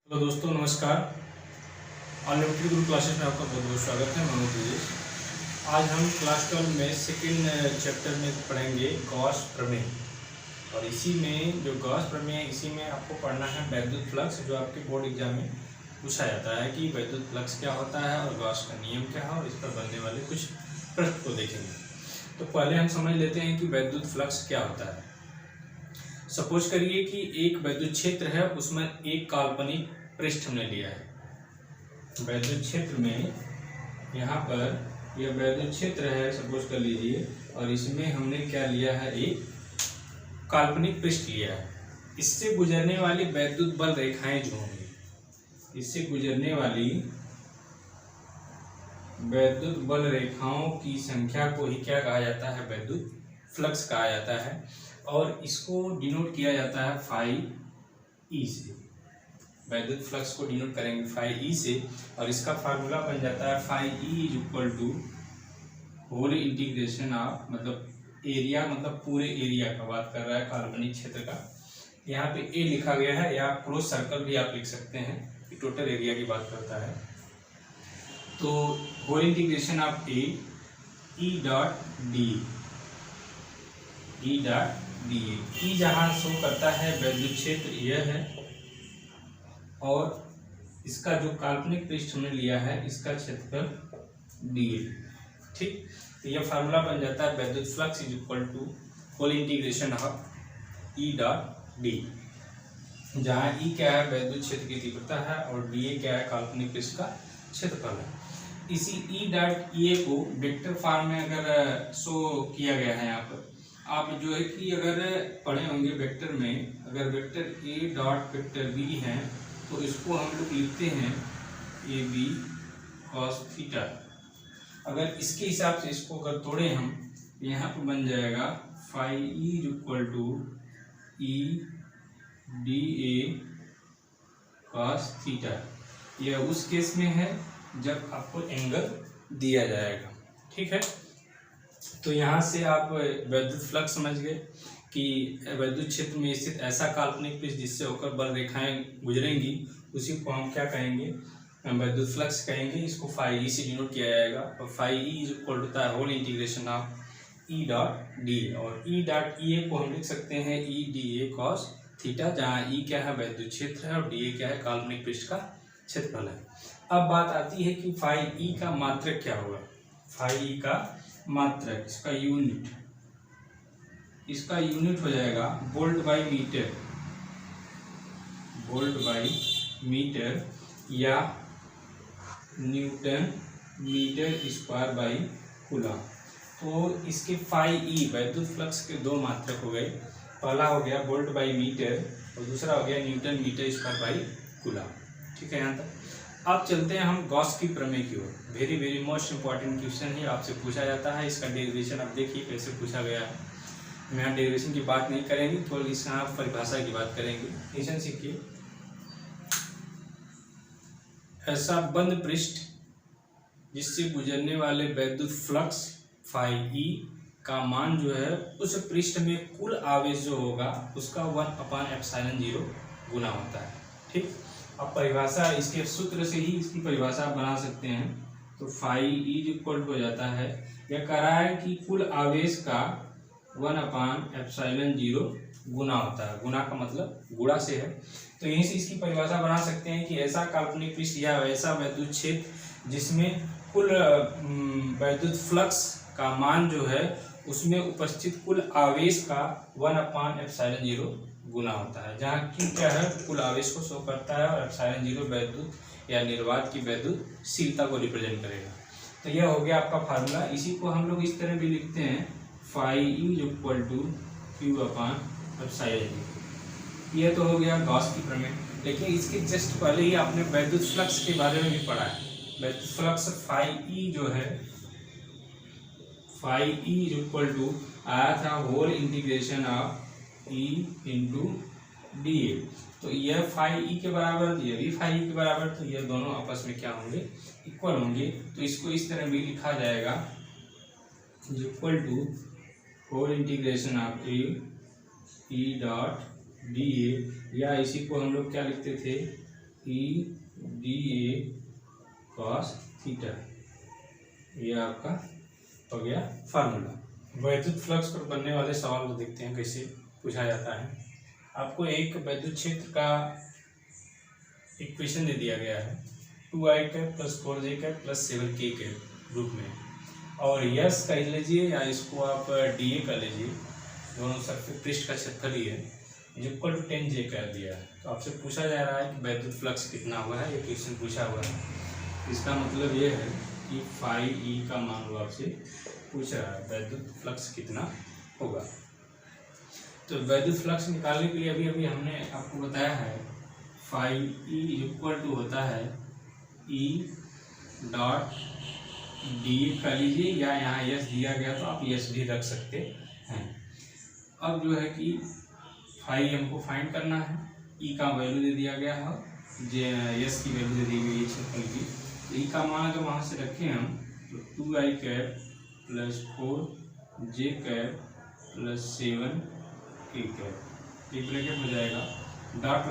Hello दोस्तों, नमस्कार। Unlimited group classes में आपका बहुत बहुत स्वागत है। मैं हूं ब्रजेश। आज हम क्लास 12 में सेकेंड चैप्टर में पढ़ेंगे गॉस प्रमेय। और इसी में जो गॉस प्रमेय है, इसी में आपको पढ़ना है वैद्युत फ्लक्स, जो आपके बोर्ड एग्जाम में पूछा जाता है कि वैद्युत फ्लक्स क्या होता है और गॉस का नियम क्या है, और इस पर बनने वाले कुछ प्रश्न को देखेंगे। तो पहले हम समझ लेते हैं कि वैद्युत फ्लक्स क्या होता है। सपोज करिए कि एक वैद्युत क्षेत्र है, उसमें एक काल्पनिक पृष्ठ हमने लिया है। वैद्युत क्षेत्र में यहाँ पर यह वैद्युत क्षेत्र है, सपोज कर लीजिए, और इसमें हमने क्या लिया है, एक काल्पनिक पृष्ठ लिया है। इससे गुजरने वाली वैद्युत बल रेखाएं जो होंगी, इससे गुजरने वाली वैद्युत बल रेखाओं की संख्या को ही क्या कहा जाता है, वैद्युत फ्लक्स कहा जाता है। और इसको डिनोट किया जाता है फाई ई से। वैद्युत फ्लक्स को डिनोट करेंगे फाई ई से, और इसका फार्मूला बन जाता है phi E is equal to whole integration of, मतलब एरिया, मतलब पूरे एरिया का बात कर रहा है, काल्पनिक क्षेत्र का। यहाँ पे ए लिखा गया है, या क्लोज सर्कल भी आप लिख सकते हैं, कि टोटल एरिया की बात करता है। तो whole integration of A E dot D, E dot D. E जहाँ शो करता है वैद्युत क्षेत्र यह है, और इसका जो काल्पनिक पृष्ठ हमने लिया है, इसका क्षेत्रफल डी है। ठीक, तो यह फार्मूला बन जाता है वैद्युत flux is equal to whole integration of E dot D, जहाँ ई क्या है, वैद्युत क्षेत्र की तीव्रता है, और डी ए क्या है, काल्पनिक पृष्ठ का क्षेत्रफल है। इसी ई डॉट ई ए को वेक्टर फॉर्म में अगर शो किया गया है, यहाँ पर आप जो है कि अगर पढ़े होंगे वेक्टर में, अगर vector A dot vector B है, तो इसको हम लोग लिखते हैं ए बी कॉस थीटा। अगर इसके हिसाब से इसको अगर तोड़े हम, यहाँ पर बन जाएगा phi E equal to E D A cos theta. यह उस केस में है जब आपको एंगल दिया जाएगा। ठीक है, तो यहाँ से आप वैद्युत फ्लक्स समझ गए कि वैद्युत क्षेत्र में स्थित ऐसा काल्पनिक पृष्ठ जिससे होकर बल रेखाएं गुजरेंगी, उसी को हम क्या कहेंगे, वैद्युत फ्लक्स कहेंगे। इसको फाई ई से डिनोट किया जाएगा, और phi E is equal to होता है whole integration of E dot D, और ई डॉट ई ए को हम लिख सकते हैं ई डी ए कॉस थीटा, जहाँ ई क्या है, वैद्युत क्षेत्र है, और डी ए क्या है, काल्पनिक पृष्ठ का क्षेत्रफल है। अब बात आती है कि फाई ई का मात्रक क्या होगा। फाई ई का मात्रक, इसका यूनिट, इसका यूनिट हो जाएगा volt by metre, volt by metre, या newton metre square by coulomb. तो इसके फाई ई वैद्युत फ्लक्स के दो मात्रक हो गए। पहला हो गया वोल्ट बाई मीटर, और दूसरा हो गया newton metre square by coulomb. ठीक है, यहाँ तक। अब चलते हैं हम गॉस की प्रमेय की ओर। Very very most important question है, आपसे पूछा जाता है। इसका डेरिवेशन आप देखिए कैसे पूछा गया है। हम यहाँ डेरिवेशन की बात नहीं करेंगे, थोड़ी इसका आप परिभाषा की बात करेंगे। क्वेश्चन सीखिए। ऐसा बंद पृष्ठ जिससे गुजरने वाले वैद्युत फ्लक्स फाई ई का मान जो है, उस पृष्ठ में कुल आवेश जो होगा उसका 1/ε0 गुना होता है। ठीक, अब परिभाषा, इसके सूत्र से ही इसकी परिभाषा आप बना सकते हैं। तो फाई ई इक्वल हो जाता है, यह कह रहा है कि कुल आवेश का 1/ε0 गुना होता है। गुना का मतलब गुणा से है, तो यहीं से इसकी परिभाषा बना सकते हैं कि ऐसा काल्पनिक पृष्ठ या ऐसा वैद्युत क्षेत्र जिसमें कुल वैद्युत फ्लक्स का मान जो है, उसमें उपस्थित कुल आवेश का 1/ε0 गुना होता है, जहाँ क्यू क्या है, कुल आवेश को शो करता है, और ε0 वैद्युत या निर्वात की वैद्युतशीलता को रिप्रेजेंट करेगा। तो यह हो गया आपका फार्मूला। इसी को हम लोग इस तरह भी लिखते हैं, phi E equal to Q/ε0। यह तो हो गया गॉस की प्रमेय। लेकिन इसके जस्ट पहले ही आपने वैद्युत फ्लक्स के बारे में भी पढ़ा है। वैद्युत फ्लक्स फाई ई जो है, फाई ई इक्वल टू आया था whole integration of E into D A. तो यह फाई ई के बराबर, यह भी फाई ई के बराबर, तो यह दोनों आपस में क्या होंगे, इक्वल होंगे। तो इसको इस तरह भी लिखा जाएगा, equal to whole integration of A E dot D A, या इसी को हम लोग क्या लिखते थे, EDA cos थीटा, ये आपका हो गया फार्मूला। वैद्युत फ्लक्स पर बनने वाले सवाल को देखते हैं कैसे पूछा जाता है। आपको एक वैद्युत क्षेत्र का इक्वेशन दे दिया गया है 2i cap plus 4j cap plus 7k के रूप में, और यस कह लीजिए या इसको आप DA कर लीजिए, दोनों सरफेस पृष्ठ का क्षेत्रफल ही है, इक्वल टू 10j कर दिया है। तो आपसे पूछा जा रहा है कि वैद्युत फ्लक्स कितना हुआ है, ये क्वेश्चन पूछा हुआ है। इसका मतलब ये है कि फाई ई का मान लो आपसे पूछ रहा है वैद्युत फ्लक्स कितना होगा। तो वैद्युत फ्लक्स निकालने के लिए अभी अभी हमने आपको बताया है फाई ई इक्वल टू होता है ई डॉट डी कर लीजिए, या यहाँ यस दिया गया तो आप यस भी रख सकते हैं। अब जो है कि फाई हमको फाइंड करना है, ई का वैल्यू दे दिया गया है, जे यस की वैल्यू दे दी गई है क्षेत्रफल की। ई का मान अगर वहाँ से रखें हम तो 2i cap plus 4j cap plus 7k cap, ये ब्रैकेट हो जाएगा, डॉट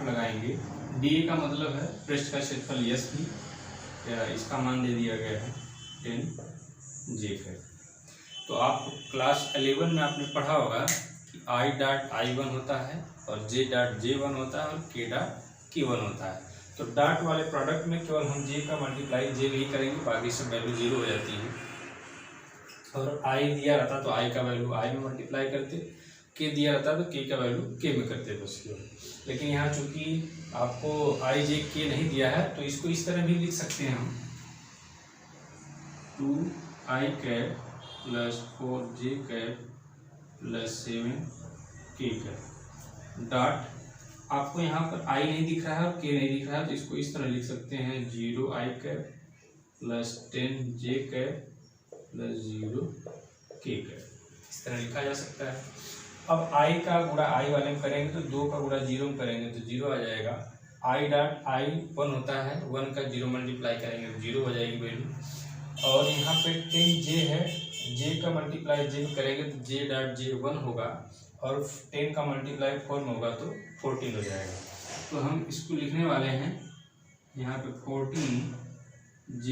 लगाएंगे। डी का मतलब है पृष्ठ का क्षेत्रफल यस भी, इसका मान दे दिया गया है 10j कैप। तो आप क्लास 11 में आपने पढ़ा होगा कि i डॉट i1 होता है और j डॉट j1 होता है और k डॉट k1 होता है। तो डॉट वाले प्रोडक्ट में केवल हम j का मल्टीप्लाई j नहीं करेंगे, बाकी सब वैल्यू 0 हो जाती है। और i दिया रहता तो i का वैल्यू i में मल्टीप्लाई करते, k दिया रहता तो k का वैल्यू k में करते बस केवल। लेकिन यहाँ चूंकि आपको i j k नहीं दिया है तो इसको इस तरह भी लिख सकते हैं हम 2i cap plus 4j cap plus 7k cap dot, आपको यहाँ पर i नहीं दिख रहा है और k नहीं दिख रहा है तो इसको इस तरह लिख सकते हैं 0i cap plus 10j cap plus 0k cap, इस तरह लिखा जा सकता है। अब i का गुणा i वाले में करेंगे तो 2 का गुणा 0 में करेंगे तो 0 आ जाएगा। i डॉट i 1 होता है, 1 का 0 मल्टीप्लाई करेंगे तो 0 हो जाएगी वैल्यू। और यहाँ पे 10j है, j का मल्टीप्लाई j में करेंगे तो j डॉट j 1 होगा, और 10 का मल्टीप्लाई 4 में होगा तो 14 हो जाएगा। तो हम इसको लिखने वाले हैं यहाँ पे 14j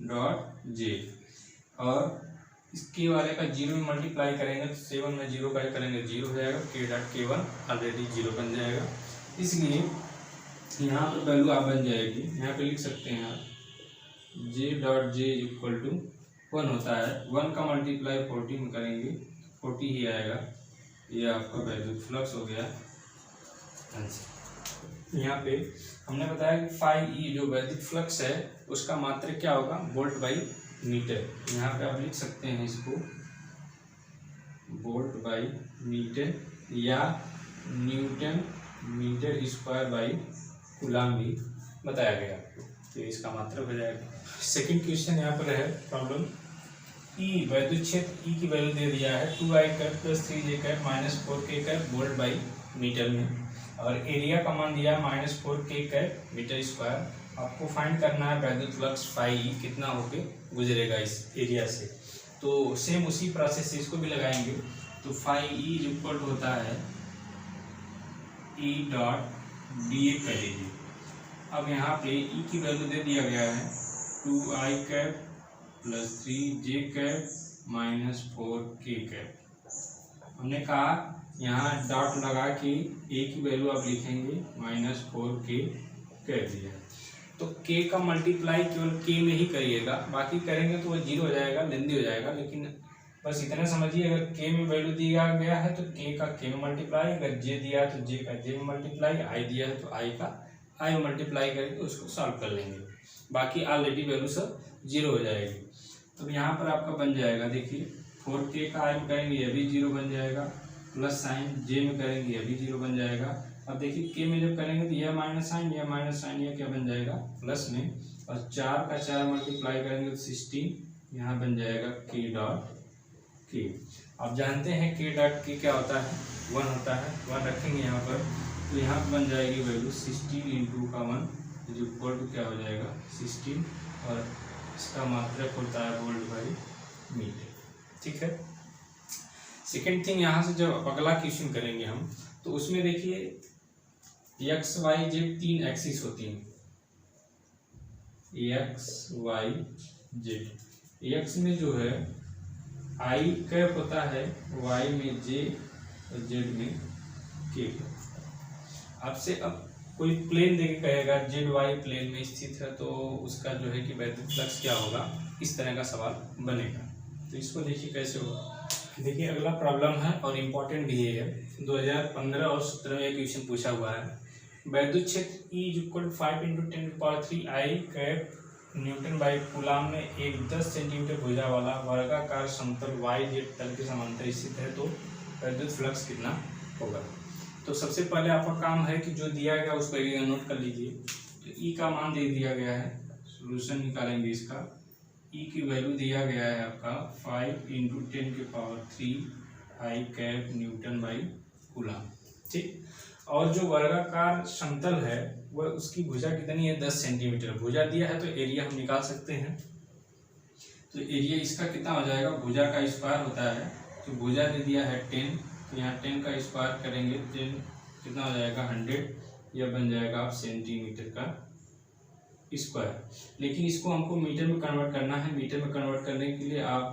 डॉट j, और इसके वाले का 0 में मल्टीप्लाई करेंगे तो 7 में 0 का करेंगे 0 हो जाएगा, k डॉट k1 ऑलरेडी 0 बन जाएगा, इसलिए यहाँ पर वैल्यू आप बन जाएगी। यहाँ पे लिख सकते हैं आप j dot j equal to 1 होता है, 1 का मल्टीप्लाई 40 में करेंगे 40 ही आएगा। ये आपका वैद्युत फ्लक्स हो गया आंसर। यहाँ पे हमने बताया कि फाई ई जो वैद्युत फ्लक्स है उसका मात्रक क्या होगा, वोल्ट बाई मीटर। यहाँ पे आप लिख सकते हैं इसको वोल्ट बाई मीटर या newton metre square by coulomb भी बताया गया आपको, तो इसका मात्रक हो जाएगा। सेकंड क्वेश्चन यहाँ पर है प्रॉब्लम ई वैद्युत क्षेत्र ई की वैल्यू दे दिया है 2i cap plus 3j cap minus 4k cap volt by metre में, और एरिया का मान दिया है -4k कैप मीटर स्क्वायर। आपको फाइंड करना है वैद्युत फ्लक्स फाई ई कितना होके गुजरेगा इस एरिया से। तो सेम उसी प्रोसेस से इसको भी लगाएंगे, तो फाई ई इक्वल होता है ई डॉट डी ए कर लीजिए। अब यहाँ पे ई की वैल्यू दे दिया गया है 2i cap plus 3j cap minus 4k cap. हमने कहा यहाँ डॉट लगा के a की वैल्यू आप लिखेंगे -4k कर दिया, तो k का मल्टीप्लाई केवल k में ही करिएगा, बाकी करेंगे तो वो 0 हो जाएगा, लेंदी हो जाएगा। लेकिन बस इतना समझिए अगर k में वैल्यू दिया गया है तो k का k में मल्टीप्लाई, अगर j दिया है तो j का j में मल्टीप्लाई, i दिया है तो i का i में मल्टीप्लाई करके उसको सॉल्व कर लेंगे, बाकी ऑलरेडी वैल्यू सब 0 हो जाएगी। तो यहाँ पर आपका बन जाएगा, देखिए 4k का i में करेंगे ये भी 0 बन जाएगा, प्लस साइन j में करेंगे ये भी 0 बन जाएगा। अब देखिए k में जब करेंगे तो यह माइनस साइन यह क्या बन जाएगा प्लस में, और 4 का 4 मल्टीप्लाई करेंगे तो 16 यहाँ बन जाएगा k डॉट k। आप जानते हैं k डॉट k क्या होता है, 1 होता है, 1 रखेंगे यहाँ पर, तो यहाँ पर बन जाएगी वैल्यू 16 इंटू का 1 जो इक्वल टू क्या हो जाएगा 16, और इसका मात्रक होता है वोल्ट बाई मीटर। ठीक है। सेकेंड थिंग यहाँ से जब अगला क्वेश्चन करेंगे हम, तो उसमें देखिए एक्स वाई जेड 3 एक्सिस होती हैं, एक्स वाई जेड। एक्स में जो है आई कैप होता है, वाई में जे और जेड में के। आपसे अब कोई प्लेन देके कहेगा जेड वाई प्लेन में स्थित है, तो उसका जो है कि वैद्युत फ्लक्स क्या होगा, इस तरह का सवाल बनेगा। तो इसको देखिए कैसे होगा। देखिए अगला प्रॉब्लम है और इम्पोर्टेंट भी है। 2015 और 17 में एक क्वेश्चन पूछा हुआ है। वैद्युत क्षेत्र E = 5 × 10³ I cap Newton by coulomb में एक 10 सेंटीमीटर भुजा वाला वर्गाकार समतल वाई जेड तल के समांतर स्थित है, तो वैद्युत फ्लक्स कितना होगा। तो सबसे पहले आपका काम है कि जो दिया गया उसको एरिया नोट कर लीजिए। तो ई का मान दे दिया गया है, सोल्यूशन निकालेंगे इसका। ई की वैल्यू दिया गया है आपका 5 × 10³ आई कैप न्यूटन बाई कूलाम, ठीक। और जो वर्गाकार समतल है वह उसकी भुजा कितनी है, 10 सेंटीमीटर भुजा दिया है, तो एरिया हम निकाल सकते हैं। तो एरिया इसका कितना हो जाएगा, भुजा का स्क्वायर होता है, तो भुजा दे दिया है 10, तो यहाँ 10 का स्क्वायर करेंगे 10 कितना हो जाएगा 100, यह बन जाएगा आप सेंटीमीटर का स्क्वायर। लेकिन इसको हमको मीटर में कन्वर्ट करना है। मीटर में कन्वर्ट करने के लिए आप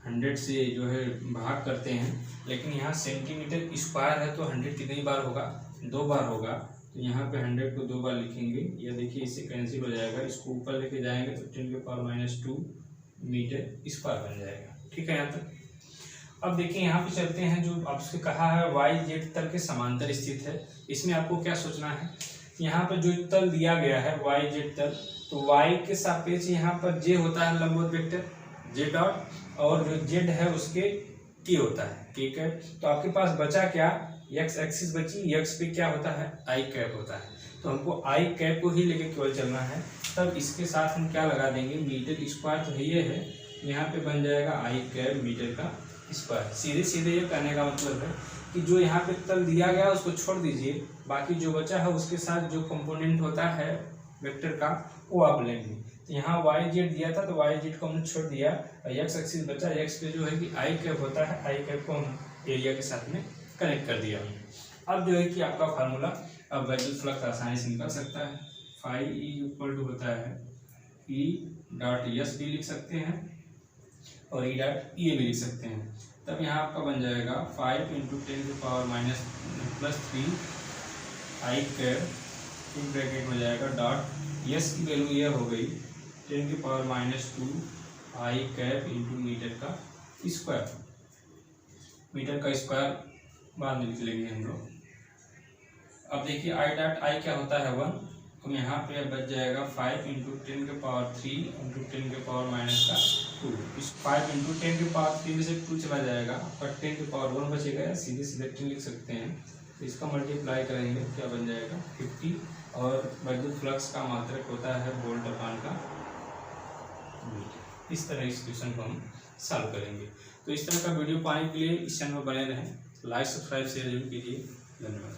100 से जो है भाग करते हैं, लेकिन यहाँ सेंटीमीटर स्क्वायर है तो 100 कितनी बार होगा, 2 बार होगा। तो यहाँ पे 100 को 2 बार लिखेंगे, या देखिए इससे कैंसिल हो जाएगा, इसको ऊपर लेके जाएंगे तो 10⁻⁻² मीटर स्क्वायर बन जाएगा, ठीक है यहाँ तक। अब देखिए यहाँ पे चलते हैं, जो आपसे कहा है वाई जेड तल के समांतर स्थित है। इसमें आपको क्या सोचना है, यहाँ पर जो तल दिया गया है वाई जेड तल, तो वाई के सापेक्ष यहाँ पर जे होता है लंबवत वेक्टर जे डॉट, और जो जेड है उसके के होता है के कैप। तो आपके पास बचा क्या, एक्स एक्सिस बची, एक्स पे क्या होता है आई कैप होता है। तो हमको आई कैप को ही लेके केवल चलना है। तब इसके साथ हम क्या लगा देंगे, मीटर स्क्वायर तो ये है, यहाँ पे बन जाएगा आई कैप मीटर का स्क्वायर। सीधे सीधे ये कहने का मतलब है कि जो यहाँ पे तल दिया गया उसको छोड़ दीजिए, बाकी जो बचा है उसके साथ जो कंपोनेंट होता है वेक्टर का वो आप लेंगे। तो यहाँ वाई जेड दिया था तो वाई जेड को हमने छोड़ दिया, एक्स एक्सिस बचा, एक्स पे जो है कि आई कैप होता है, आई कैप को हम एरिया के साथ में कनेक्ट कर दिया। अब जो है कि आपका फार्मूला अब वैद्युत फ्लक्स आसानी से निकल सकता है। फाई ई = होता है E.S भी लिख सकते हैं और E.A भी लिख सकते हैं। तब यहाँ आपका बन जाएगा 5 × 10⁻³ आई कैप इन ब्रैकेट में जाएगा डॉट यस की वैल्यू यह हो गई 10⁻² आई कैप इंटू मीटर का स्क्वायर। मीटर का स्क्वायर बाद में लिख लेंगे हम लोग। अब देखिए I.I क्या होता है 1, तो यहाँ पे बच जाएगा 5 × 10⁻³ × 10⁻⁻²। इस 5 × 10⁻³ में से 2 चला जाएगा, पर 10⁻1 बचेगा, या सीधे सीधे 10 लिख सकते हैं। तो इसका मल्टीप्लाई करेंगे क्या बन जाएगा 50, और वैद्युत फ्लक्स का मात्रक होता है वोल्ट/का मीटर। इस तरह इस क्वेश्चन को हम सॉल्व करेंगे। तो इस तरह का वीडियो पाने के लिए इस चैनल में बने रहें, लाइक सब्सक्राइब शेयर जरूर कीजिए। धन्यवाद।